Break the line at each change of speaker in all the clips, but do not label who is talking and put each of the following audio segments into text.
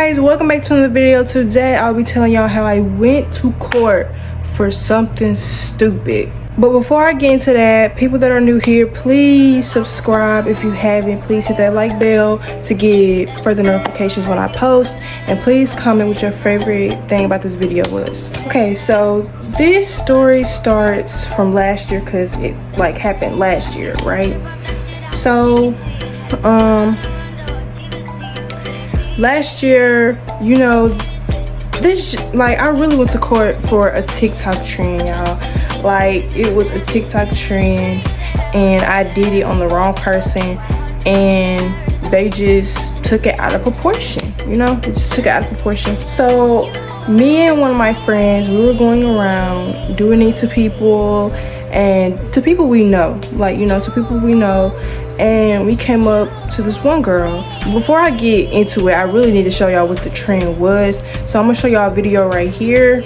guys, welcome back to another video. Today I'll be telling y'all how I went to court for something stupid. But before I get into that, people that are new here, please subscribe if you haven't. Please hit that like bell to get further notifications when I post, and please comment what your favorite thing about this video was. Okay, so this story starts from last year because it happened last year, right? So last year, you know, I really went to court for a TikTok trend, y'all. It was a TikTok trend and I did it on the wrong person and they just took it out of proportion, you know? They just took it out of proportion. So me and one of my friends, we were going around doing it to people and to people we know, to people we know. And we came up to this one girl. Before I get into it, I really need to show y'all what the trend was. So I'm gonna show y'all a video right here.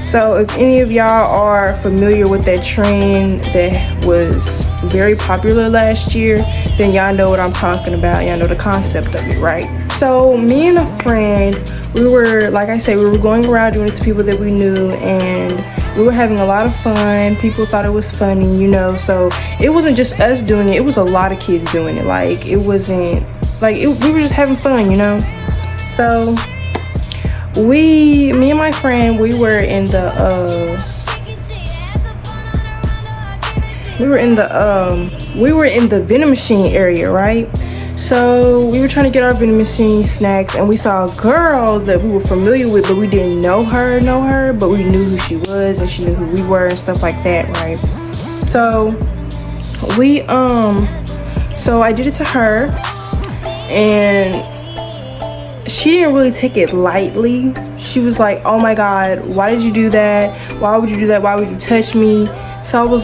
So if any of y'all are familiar with that trend that was very popular last year, then y'all know what I'm talking about. Y'all know the concept of it, right? So me and a friend, we were, like I said, we were going around doing it to people that we knew, and we were having a lot of fun. People thought it was funny, you know, so it wasn't just us doing it, it was a lot of kids doing it. We were just having fun, you know. So me and my friend, we were in the vending machine area, right? So we were trying to get our vending machine snacks, and we saw a girl that we were familiar with, but we didn't know her, but we knew who she was and she knew who we were and stuff like that, right? So so I did it to her, and she didn't really take it lightly. She was like, oh my god, why did you do that? Why would you do that? Why would you touch me? So I was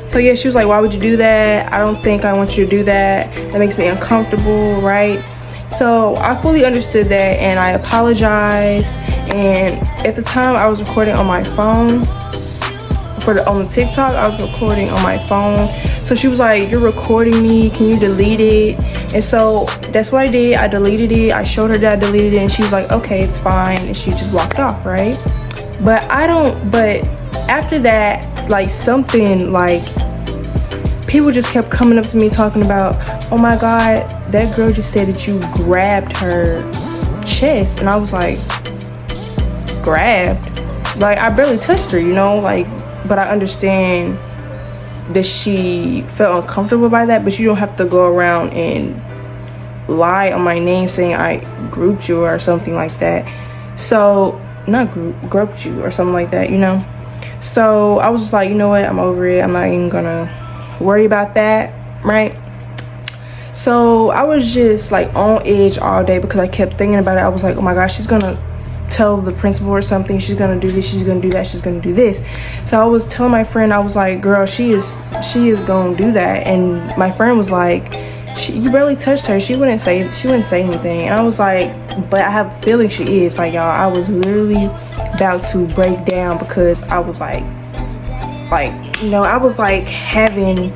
So yeah, she was like, why would you do that? I don't think I want you to do that. That makes me uncomfortable, right? So I fully understood that and I apologized. And at the time I was recording on my phone. On the TikTok, I was recording on my phone. So she was like, you're recording me, can you delete it? And so that's what I did. I deleted it. I showed her that I deleted it, and she was like, okay, it's fine. And she just walked off, right? But after that, people just kept coming up to me talking about, oh my god, that girl just said that you grabbed her chest. And I was like, grabbed? I barely touched her, you know, but I understand that she felt uncomfortable by that, but you don't have to go around and lie on my name saying I grouped you or something like that. So, not groped you or something like that, you know? So I was just like, you know what, I'm over it. I'm not even gonna worry about that, right? So I was just on edge all day because I kept thinking about it. I was like, oh my gosh, she's gonna tell the principal or something. She's gonna do this, she's gonna do that, she's gonna do this. So I was telling my friend, I was like, girl, she is gonna do that. And my friend was like, you barely touched her, she wouldn't say anything. And I was like, but I have a feeling she is. Y'all, I was literally about to break down because I was I was having,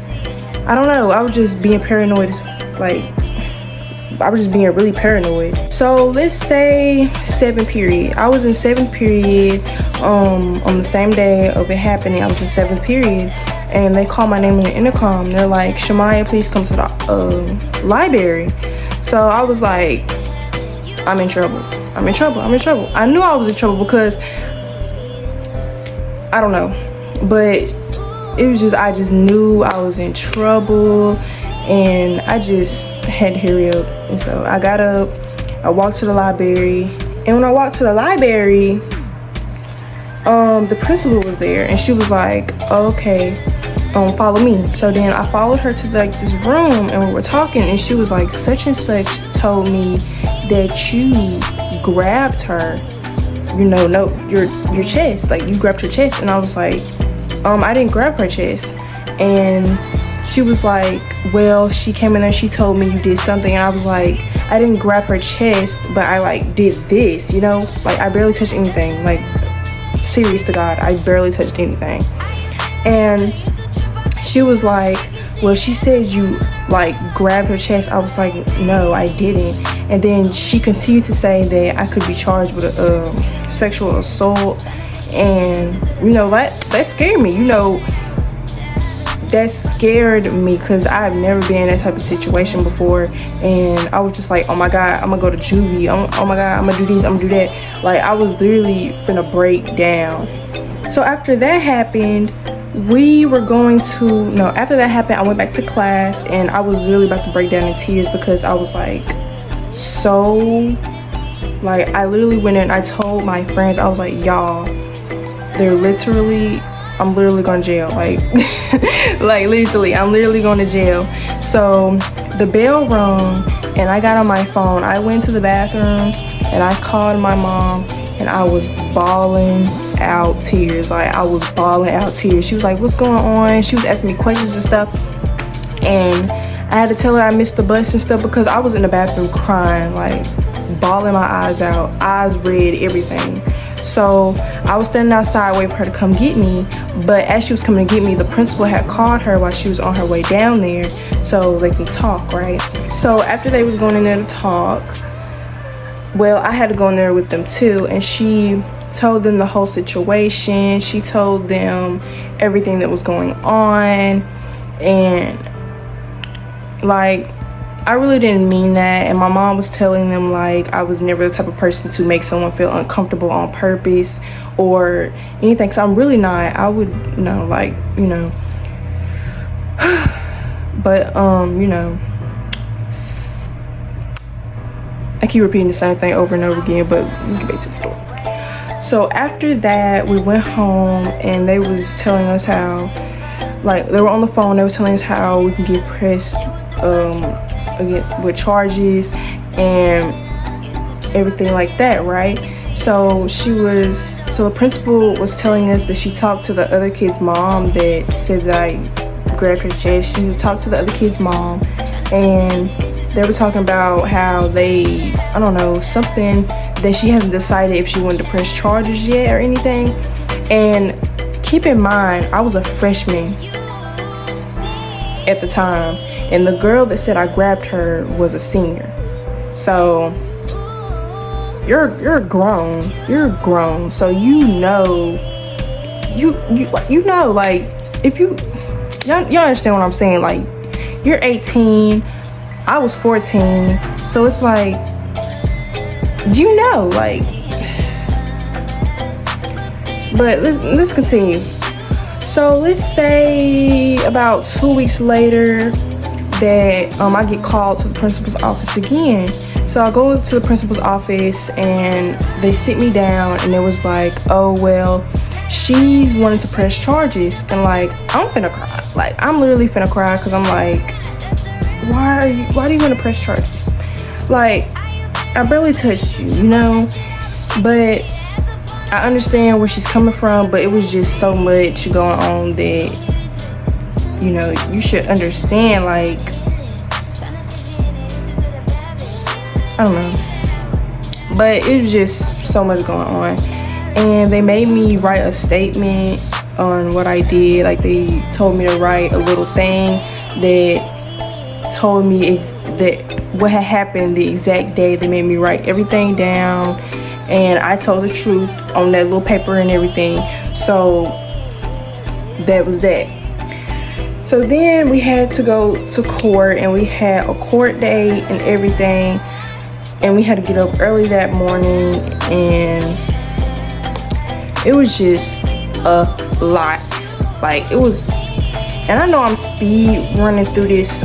I don't know, I was just being paranoid. I was just being really paranoid. So let's say 7th period. I was in 7th period on the same day of it happening. I was in 7th period, and they called my name in the intercom. They're like, Shamaya, please come to the library. So I was like, I'm in trouble. I knew I was in trouble because, I don't know, but it was just, I just knew I was in trouble, and I just had to hurry up. And so I got up, I walked to the library, and when I walked to the library, the principal was there, and she was like, oh, okay, follow me. So then I followed her to this room, and we were talking, and she was like, such and such told me that you grabbed her, your chest, you grabbed her chest. And I was like, I didn't grab her chest. And she was like, well, she came in there, she told me you did something. And I was like, I didn't grab her chest, but I did this, I barely touched anything. serious to God, I barely touched anything. And she was like, well, she said you like grabbed her chest. I was like, no, I didn't. And then she continued to say that I could be charged with sexual assault. And you know, that scared me. You know, that scared me because I've never been in that type of situation before. And I was just like, oh my God, I'm gonna go to juvie. Oh my God, I'm gonna do this, I'm gonna do that. Like, I was literally finna break down. So after that happened, after that happened, I went back to class, and I was really about to break down in tears because I was like, I literally went in and I told my friends, I was like, y'all, I'm literally going to jail. Like, literally, I'm literally going to jail. So the bell rung, and I got on my phone. I went to the bathroom, and I called my mom, and I was bawling out tears. Like, I was bawling out tears. She was like, what's going on? She was asking me questions and stuff. And I had to tell her I missed the bus and stuff because I was in the bathroom crying, like, bawling my eyes out, eyes red, everything. So I was standing outside waiting for her to come get me, but as she was coming to get me, the principal had called her while she was on her way down there so they can talk, right? So after they was going in there to talk, well, I had to go in there with them too, and she told them the whole situation. She told them everything that was going on, and like, I really didn't mean that. And my mom was telling them like I was never the type of person to make someone feel uncomfortable on purpose or anything. So I'm really not. I would, but I keep repeating the same thing over and over again, but let's get back to the story. So after that, we went home, and they was telling us how, like, they were on the phone, they was telling us how we can get pressed again with charges and everything like that, right? So the principal was telling us that she talked to the other kid's mom that said that I grabbed her chest. She talked to the other kid's mom, and they were talking about how something that she hasn't decided if she wanted to press charges yet or anything. And keep in mind, I was a freshman at the time, and the girl that said I grabbed her was a senior. So you're grown, so like, if y'all understand what I'm saying. Like, you're 18, I was 14, so it's like, like, but let's continue. So let's say about 2 weeks later that I get called to the principal's office again. So I go to the principal's office, and they sit me down, and it was like, oh well, she's wanting to press charges. And like, I'm finna cry. Like, I'm literally finna cry because I'm like, why do you want to press charges? Like, I barely touched you, but I understand where she's coming from, but it was just so much going on that, you should understand. Like, I don't know, but it was just so much going on. And they made me write a statement on what I did. Like, they told me to write a little thing that told me that what had happened the exact day. They made me write everything down, and I told the truth on that little paper and everything. So that was that. So then we had to go to court, and we had a court date and everything, and we had to get up early that morning, and it was just a lot. Like, it was, and I know I'm speed running through this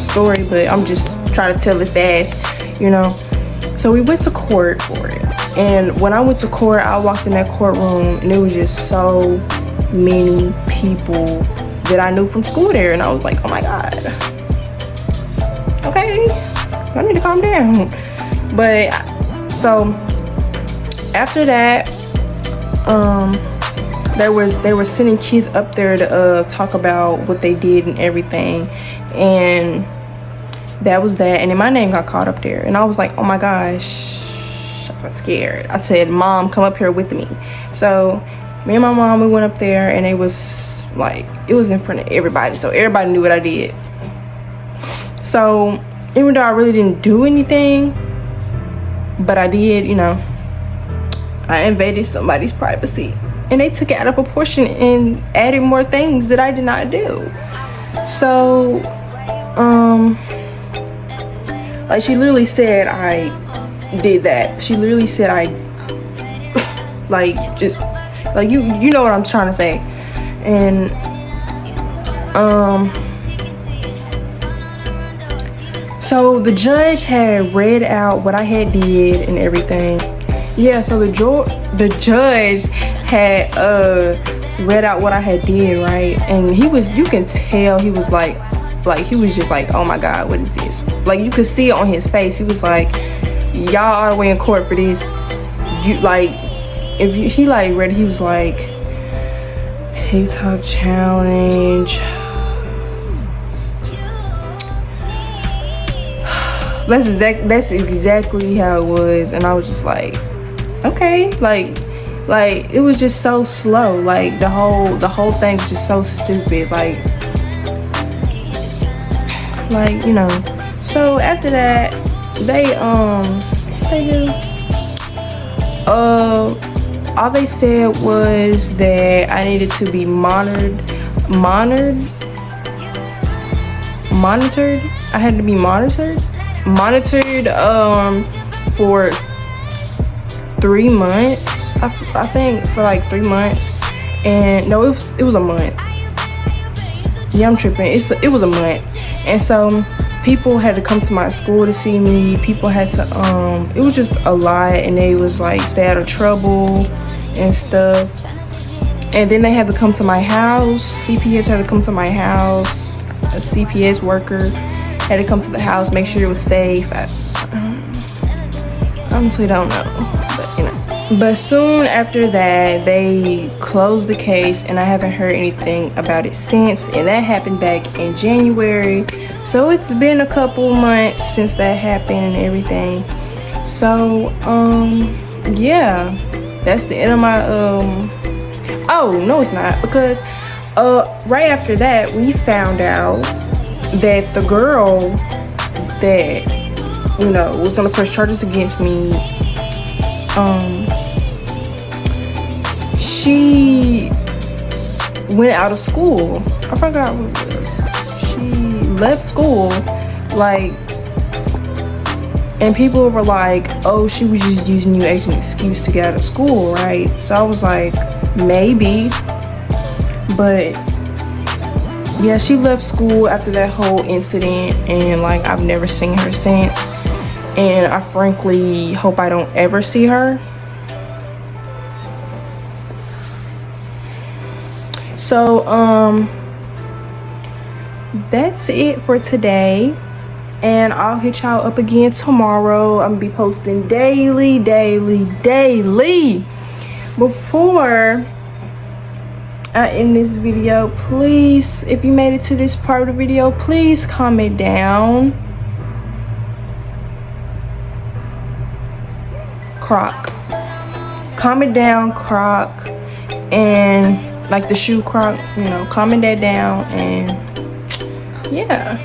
story, but I'm just trying to tell it fast, So we went to court for it. And when I went to court, I walked in that courtroom, and there was just so many people that I knew from school there. And I was like, oh my God. Okay, I need to calm down. But so after that, they were sending kids up there to talk about what they did and everything. And that was that. And then my name got caught up there, and I was like, oh my gosh, scared. I said, Mom, come up here with me. So me and my mom, we went up there, and it was like, it was in front of everybody, so everybody knew what I did. So even though I really didn't do anything, but I did, you know, I invaded somebody's privacy, and they took it out of proportion and added more things that I did not do. So like, she literally said I did that. She literally said I like, just like, you know what I'm trying to say. And so the judge had read out what I had did and everything. Yeah, so the judge had read out what I had did, right? And he was, you can tell he was like he was just like, oh my God, what is this? Like, you could see it on his face. He was like, y'all all the way in court for this. You like, if you, he like read it, he was like, TikTok challenge. That's exactly how it was. And I was just like, okay, like it was just so slow. Like, the whole thing was just so stupid. Like, you know. So after that, they all they said was that I needed to be monitored. I had to be monitored for 3 months. I think for like 3 months. And no, it was a month. Yeah, I'm tripping. It was a month. And so people had to come to my school to see me. People had to it was just a lot, and they was like, stay out of trouble and stuff. And then they had to come to my house. CPS had to come to my house. A CPS worker had to come to the house, make sure it was safe. I honestly don't know, but you know. But soon after that, they closed the case, and I haven't heard anything about it since. And that happened back in January. So it's been a couple months since that happened and everything. So, yeah, that's the end of my, oh, no, it's not, because, right after that, we found out that the girl that, you know, was gonna press charges against me, she went out of school. I forgot what it was. She left school, like, and people were like, oh, she was just using you as an excuse to get out of school, right? So I was like, maybe. But yeah, she left school after that whole incident, and like, I've never seen her since. And I frankly hope I don't ever see her. So that's it for today, and I'll hit y'all up again tomorrow. I'm gonna be posting daily. Before I end this video, please, if you made it to this part of the video, please comment down Croc. Comment down Croc, and like the shoe Croc, you know, comment that down. And yeah.